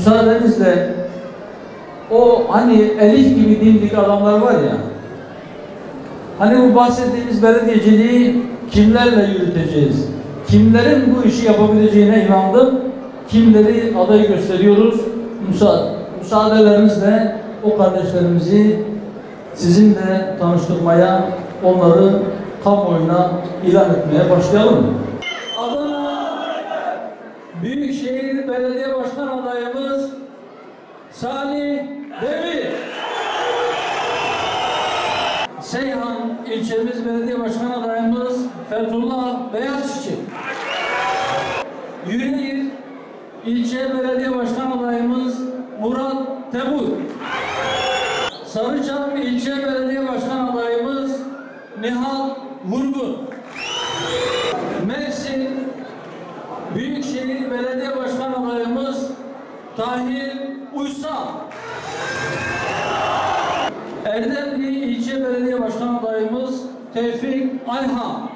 müsaadenizle o hani Elif gibi dimdik adamlar var ya, hani bu bahsettiğimiz belediyeciliği kimlerle yürüteceğiz? Kimlerin bu işi yapabileceğine inandım. Kimleri aday gösteriyoruz? Müsaadelerinizle o kardeşlerimizi sizinle tanıştırmaya, onları kamuoyuna ilan etmeye başlayalım. Adana Büyükşehir Belediye Başkan adayımız Salih Demir. Seyhan ilçemiz Belediye Başkan adayımız Fethullah Beyazçiçek. Yüreğir ilçe Belediye Başkan adayımız Murat Tebur. Sarıçam ilçe Belediye Başkan adayımız Nihal Vurgun. Mersin Büyükşehir Belediye Başkan adayımız Tahir Uysal. Erdemli ilçe Belediye Başkan adayımız Tevfik Ayhan.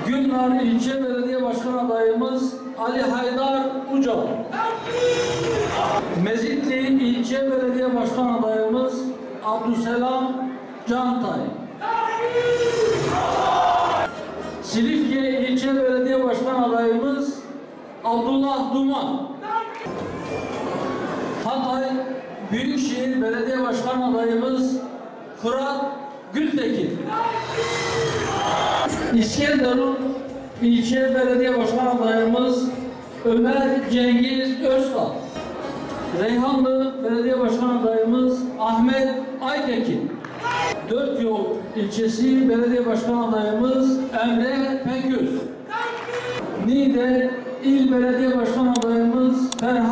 Gülnar ilçe Belediye Başkan adayımız Ali Haydar Ucal. Mezitli ilçe Belediye Başkan adayımız Abdüselam Cantay. Silifke ilçe Belediye Başkan adayımız Abdullah Duman. Hatay Büyükşehir Belediye Başkan adayımız Fırat Gültekin. İskenderun ilçe Belediye Başkan adayımız Ömer Cengiz Özkal. Reyhanlı Belediye Başkan adayımız Ahmet Aytekin. Dörtyol ilçesi Belediye Başkan adayımız Emre Peköz. Niğde İl Belediye Başkan adayımız Ferhat